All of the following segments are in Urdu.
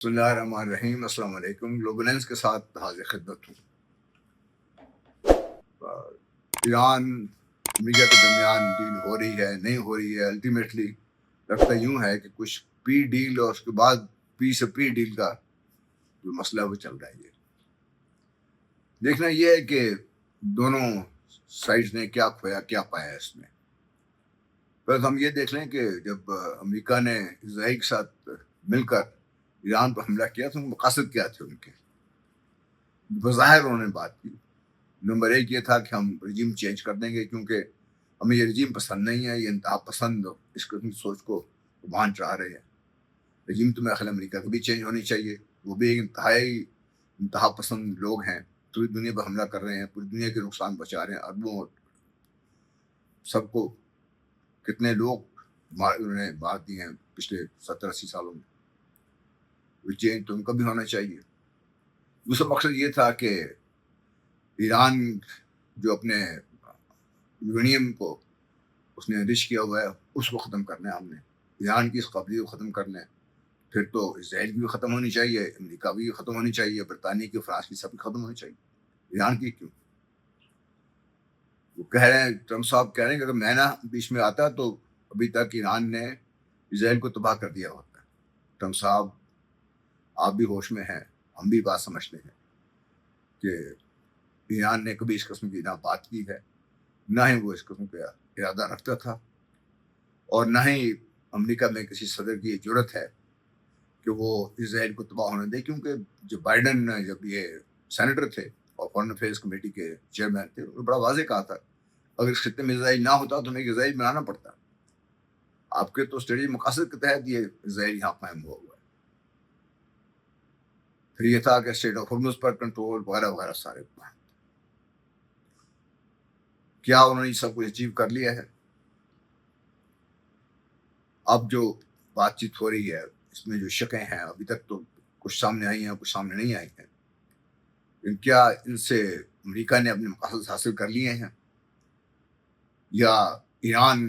بسم اللہ الرحمن الرحیم. السلام علیکم. گلوبلینس کے ساتھ حاضر خدمت ہوں. ایران امریکہ کے درمیان ڈیل ہو رہی ہے نہیں ہو رہی ہے. الٹیمیٹلی لگتا یوں ہے کہ کچھ پی ڈیل اور اس کے بعد پی سے پری ڈیل کا جو مسئلہ وہ چل رہا ہے. یہ دیکھنا یہ ہے کہ دونوں سائڈز نے کیا کھویا کیا پایا اس میں. بس ہم یہ دیکھ لیں کہ جب امریکہ نے اسرائیل کے ساتھ مل کر ایران پر حملہ کیا تو مقاصد کیا تھے ان کے. بظاہر انہوں نے بات کی. نمبر ایک یہ تھا کہ ہم رجیم چینج کر دیں گے کیونکہ ہمیں یہ رجیم پسند نہیں ہے. یہ انتہا پسند اس قسم کی سوچ کو مان چاہ رہے ہیں. رجیم تو میرا خیال امریکہ کو بھی چینج ہونی چاہیے. وہ بھی ایک انتہا پسند لوگ ہیں. پوری دنیا پر حملہ کر رہے ہیں. پوری دنیا کے نقصان بچا رہے ہیں. اربوں سب کو کتنے لوگ انہوں نے بات دی ہیں پچھلے 70-80 سالوں میں. وہ چینج تو ان کا بھی ہونا چاہیے. دوسرا مقصد یہ تھا کہ ایران جو اپنے یورینیم کو اس نے انرچ کیا ہوا ہے اس کو ختم کرنا ہے. ہم نے ایران کی اس قبضے کو ختم کرنا ہے. پھر تو اسرائیل کی بھی ختم ہونی چاہیے, امریکہ بھی ختم ہونی چاہیے, برطانیہ کی, فرانس کی, سب کی ختم ہونی چاہیے. ایران کی کیوں؟ وہ کہہ رہے ہیں, ٹرمپ صاحب کہہ رہے ہیں کہ اگر میں نہ بیچ میں آتا تو ابھی تک ایران نے اسرائیل کو تباہ کر دیا ہوتا. ٹرمپ صاحب آپ بھی ہوش میں ہیں, ہم بھی بات سمجھتے ہیں کہ ایران نے کبھی اس قسم کی نہ بات کی ہے, نہ ہی وہ اس قسم کا ارادہ رکھتا تھا, اور نہ ہی امریکہ میں کسی صدر کی یہ جرت ہے کہ وہ اسرائیل کو تباہ ہونے دے. کیونکہ جو بائیڈن جب یہ سینیٹر تھے اور فارن افیئرس کمیٹی کے چیئرمین تھے, انہوں نے بڑا واضح کہا تھا اگر اس خطے میں اسرائیل نہ ہوتا تو ہمیں اسرائیل بنانا پڑتا. آپ کے تو اسٹریٹجی مقاصد کے تحت یہ اسرائیل یہاں قائم ہوا ہوا ہے. پھر یہ تھا کہ street of harms per control وغیرہ وغیرہ سارے. کیا انہوں نے سب کچھ اچیو کر لیا ہے؟ اب جو بات چیت ہو رہی ہے اس میں جو شکیں ہیں ابھی تک تو کچھ سامنے آئی ہیں کچھ سامنے نہیں آئی ہیں. کیا ان سے امریکہ نے اپنے مقاصد حاصل کر لیے ہیں, یا ایران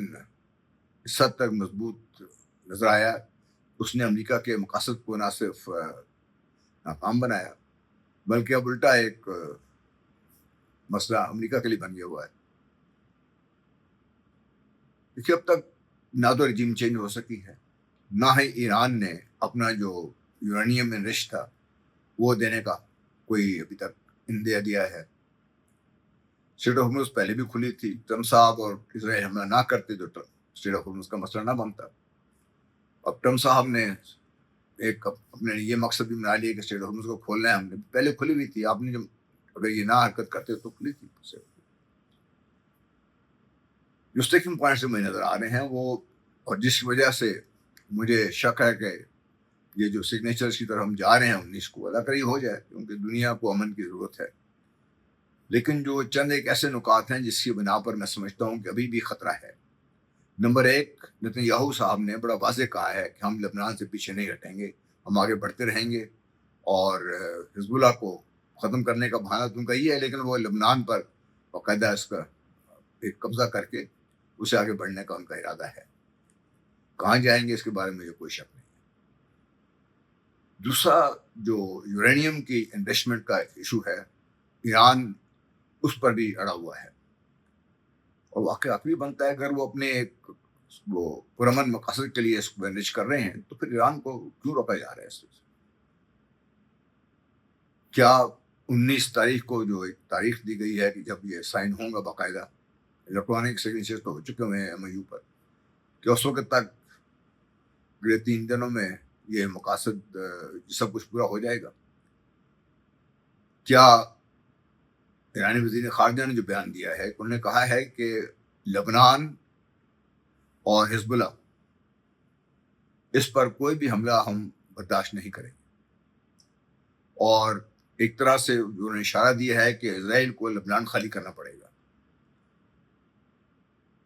اس حد تک مضبوط نظر آیا اس نے امریکہ کے مقاصد کو نہ صرف ناکام بنایا بلکہ اب الٹا ایک مسئلہ امریکہ کے لیے بن گیا ہوا ہے. دیکھیے اب تک نہ تو رجیم چینج ہو سکی ہے, نہ ہی ایران نے اپنا جو یورینیم انرچ تھا وہ دینے کا کوئی ابھی تک اندیا دیا ہے. اسٹریٹ آف ہارمز پہلے بھی کھلی تھی. ٹرمپ صاحب اور اسرائیل حملہ نہ کرتے تو اسٹریٹ آف ہارمز کا مسئلہ نہ بنتا. اب ٹرمپ صاحب نے ایک اپنے یہ مقصد بھی بنا لیا کہ اسٹریٹ آف ہارمز کو کھولنا ہے. ہم نے پہلے کھلی ہوئی تھی, آپ نے جب اگر یہ نہ حرکت کرتے تو کھلی تھی. جو اسٹیکنگ پوائنٹ سے مجھے نظر آ رہے ہیں وہ, اور جس وجہ سے مجھے شک ہے کہ یہ جو سگنیچرز کی طرف ہم جا رہے ہیں 19 کو اللہ کرے ہو جائے, کیونکہ دنیا کو امن کی ضرورت ہے. لیکن جو چند ایک ایسے نکات ہیں جس کی بنا پر میں سمجھتا ہوں کہ ابھی بھی خطرہ ہے. نمبر ایک, نتن یاہو صاحب نے بڑا واضح کہا ہے کہ ہم لبنان سے پیچھے نہیں ہٹیں گے, ہم آگے بڑھتے رہیں گے, اور حزب اللہ کو ختم کرنے کا بہانہ تو ان کا یہ ہے, لیکن وہ لبنان پر باقاعدہ اس کا ایک قبضہ کر کے اسے آگے بڑھنے کا ان کا ارادہ ہے. کہاں جائیں گے اس کے بارے میں مجھے کوئی شک نہیں. دوسرا جو یورینیم کی انویسٹمنٹ کا ایشو ہے, ایران اس پر بھی اڑا ہوا ہے, اور واقعات بھی بنتا ہے اگر وہ اپنے وہ پرامن مقاصد کے لیے اس کو انرچ کر رہے ہیں تو پھر ایران کو کیوں روکا جا رہا ہے اس سے؟ کیا 19 تاریخ کو جو ایک تاریخ دی گئی ہے کہ جب یہ سائن ہوں گا باقاعدہ الیکٹرانک سگنیچر تو ہو چکے ہوئے ہیں ایم یو پر, کہ اس وقت تک اگلے 3 دنوں میں یہ مقاصد سب کچھ پورا ہو جائے گا؟ کیا ایرانی وزیر خارجہ نے جو بیان دیا ہے انہوں نے کہا ہے کہ لبنان اور حزب اللہ اس پر کوئی بھی حملہ ہم برداشت نہیں کریں گے, اور ایک طرح سے انہوں نے اشارہ دیا ہے کہ اسرائیل کو لبنان خالی کرنا پڑے گا.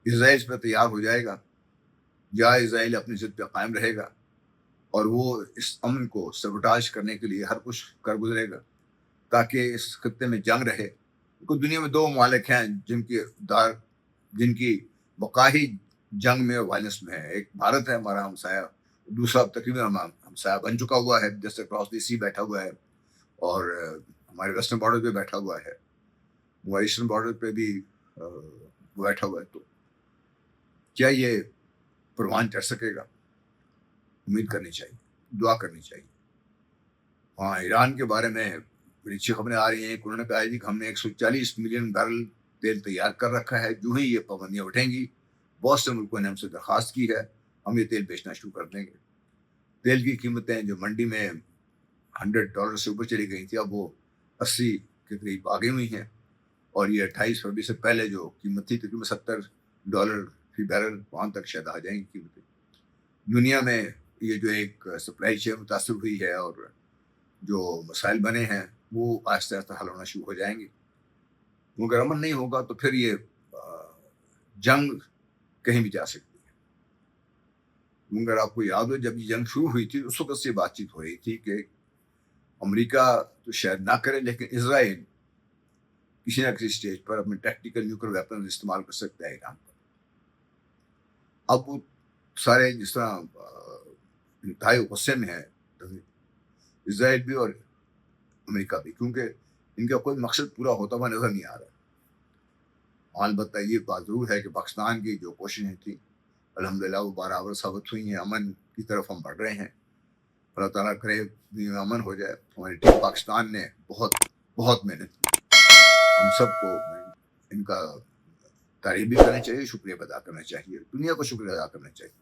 اسرائیل اس پہ تیار ہو جائے گا یا اسرائیل اپنی ضد پہ قائم رہے گا اور وہ اس امن کو سبوٹاج کرنے کے لیے ہر کچھ کر گزرے گا تاکہ اس خطے میں جنگ رہے. کیونکہ دنیا میں 2 ممالک ہیں جن کی بقائی جنگ میں اور وائلنس میں ہے. ایک بھارت ہے ہمارا ہمسایہ, دوسرا تقریباً ہمسایہ بن چکا ہوا ہے، جیسے کراس دی سی بیٹھا ہوا ہے، اور ہمارے ویسٹرن بارڈر پہ بیٹھا ہوا ہے، وہ ایسٹرن بارڈر پہ بھی بیٹھا ہوا ہے. تو کیا یہ پروان چڑھ سکے گا؟ امید کرنی چاہیے، دعا کرنی چاہیے. ہاں، ایران کے بارے میں بڑی اچھی خبریں آ رہی ہیں. انہوں نے کہا ہے کہ ہم نے 140 ملین بیرل تیل تیار کر رکھا ہے، جو ہی یہ پابندیاں اٹھیں گی بہت سے ملکوں نے ہم سے درخواست کی ہے، ہم یہ تیل بیچنا شروع کر دیں گے. تیل کی قیمتیں جو منڈی میں $100 سے اوپر چلی گئی تھی، اب وہ 80 کے قریب آ گئی ہوئی ہیں، اور یہ 28 فروری سے پہلے جو قیمت تھی تقریباً $70 فی بیرل، وہاں تک شاید آ جائیں گی قیمتیں. دنیا میں یہ جو ایک سپلائی چین متاثر ہوئی ہے اور جو مسائل بنے ہیں وہ آہستہ آہستہ حل ہونا شروع ہو جائیں گے. اگر امن نہیں ہوگا تو پھر یہ جنگ کہیں بھی جا سکتی ہے. اگر آپ کو یاد ہو، جب یہ جنگ شروع ہوئی تھی اس وقت سے بات چیت ہو رہی تھی کہ امریکہ تو شاید نہ کرے، لیکن اسرائیل کسی نہ کسی سٹیج پر اپنے ٹیکٹیکل نیوکلیئر ویپن استعمال کر سکتا ہے ایران پر. اب وہ سارے جس طرح انتہائی غصے میں ہے اسرائیل بھی اور امریکہ بھی، کیونکہ ان کا کوئی مقصد پورا ہوتا ہوا نظر نہیں آ رہا. البتہ یہ بات ضرور ہے کہ پاکستان کی جو کوششیں تھیں الحمدللہ وہ برابر ثابت ہوئی ہیں. امن کی طرف ہم بڑھ رہے ہیں. اللہ تعالیٰ کرے امن ہو جائے. ہماری ٹیم پاکستان نے بہت بہت محنت کی. ہم سب کو ان کا تعریف بھی کرنا چاہیے، شکریہ ادا کرنا چاہیے، دنیا کو شکریہ ادا کرنا چاہیے.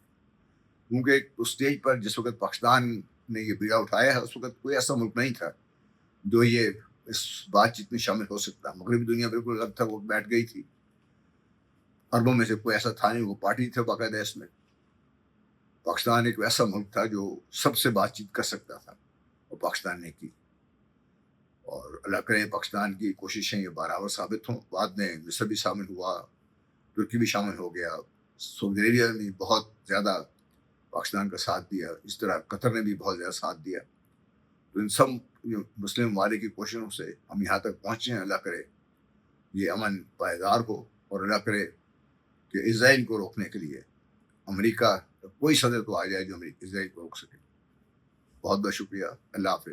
کیونکہ اس اسٹیج پر جس وقت پاکستان نے یہ بیڑا اٹھایا ہے اس وقت کوئی ایسا ملک نہیں تھا جو یہ اس بات چیت میں شامل ہو سکتا. مغربی دنیا بالکل الگ تھا، وہ بیٹھ گئی تھی. عربوں میں سے کوئی ایسا تھا نہیں، وہ پارٹی تھے باقاعدہ. اس میں پاکستان ایک ایسا ملک تھا جو سب سے بات چیت کر سکتا تھا، اور پاکستان نے کی. اور اللہ کرے پاکستان کی کوششیں یہ برابر ثابت ہوں. بعد میں مصر بھی شامل ہوا، ترکی بھی شامل ہو گیا، سعودی عربیہ نے بہت زیادہ پاکستان کا ساتھ دیا، اس طرح قطر نے بھی بہت زیادہ ساتھ دیا. تو ان سب مسلم ممالک کی کوششوں سے ہم یہاں تک پہنچے ہیں. اللہ کرے یہ امن پائیدار ہو، اور اللہ کرے کہ اسرائیل کو روکنے کے لیے امریکہ کوئی صدر تو آ جائے جو اسرائیل کو روک سکے. بہت بہت شکریہ. اللہ حافظ.